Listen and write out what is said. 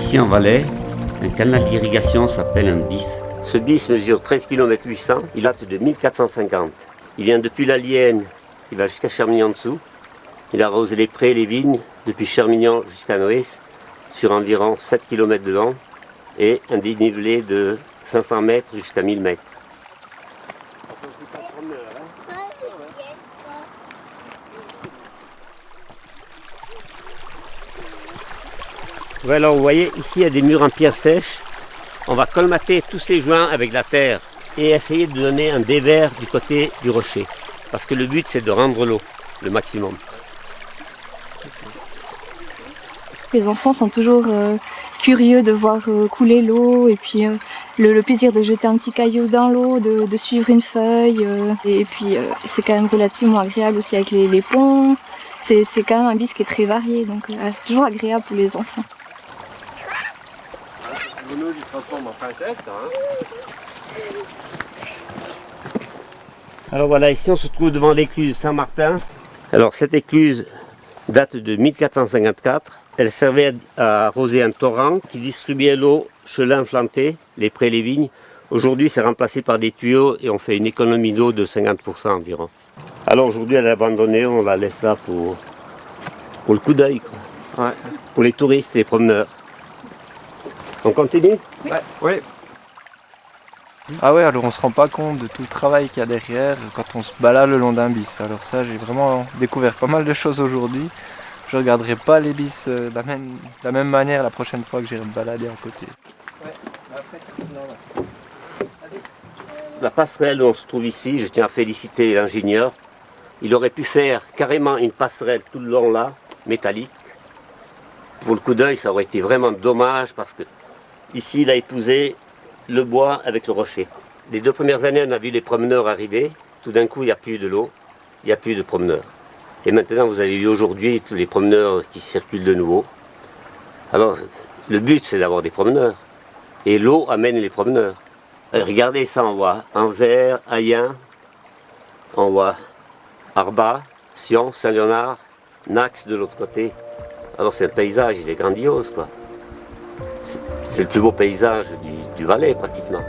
Ici en Valais, un canal d'irrigation s'appelle un bis. Ce bis mesure 13 km 800, il date de 1450. Il vient depuis la Lienne, il va jusqu'à Chermignon en dessous. Il arrose les prés et les vignes depuis Chermignon jusqu'à Noès sur environ 7 km de long et un dénivelé de 500 mètres jusqu'à 1000 mètres. Alors vous voyez, ici il y a des murs en pierre sèche. On va colmater tous ces joints avec la terre et essayer de donner un dévers du côté du rocher. Parce que le but c'est de rendre l'eau le maximum. Les enfants sont toujours curieux de voir couler l'eau et puis le plaisir de jeter un petit caillou dans l'eau, de suivre une feuille. Et puis c'est quand même relativement agréable aussi avec les ponts. C'est quand même un bis qui est très varié, donc toujours agréable pour les enfants. Bruno il se transforme en princesse. Alors voilà, ici on se trouve devant l'écluse Saint-Martin. Alors cette écluse date de 1454. Elle servait à arroser un torrent qui distribuait l'eau chelin implanté, les prés et les vignes. Aujourd'hui c'est remplacé par des tuyaux et on fait une économie d'eau de 50% environ. Alors aujourd'hui elle est abandonnée, on la laisse là pour le coup d'œil, ouais. Pour les touristes et les promeneurs. On continue? Ouais. Oui. Ah ouais, alors on se rend pas compte de tout le travail qu'il y a derrière quand on se balade le long d'un bis. Alors ça, j'ai vraiment découvert pas mal de choses aujourd'hui. Je regarderai pas les bis de la même manière la prochaine fois que j'irai me balader à côté. Ouais, après, la passerelle où on se trouve ici, je tiens à féliciter l'ingénieur. Il aurait pu faire carrément une passerelle tout le long là, métallique. Pour le coup d'œil, ça aurait été vraiment dommage parce que ici, il a épousé le bois avec le rocher. Les 2 premières années, on a vu les promeneurs arriver. Tout d'un coup, il n'y a plus de l'eau, il n'y a plus de promeneurs. Et maintenant, vous avez vu aujourd'hui tous les promeneurs qui circulent de nouveau. Alors, le but, c'est d'avoir des promeneurs. Et l'eau amène les promeneurs. Regardez ça, on voit Anzère, Ayen, on voit Arba, Sion, Saint-Léonard, Nax de l'autre côté. Alors c'est un paysage, il est grandiose quoi. C'est le plus beau paysage du Valais pratiquement.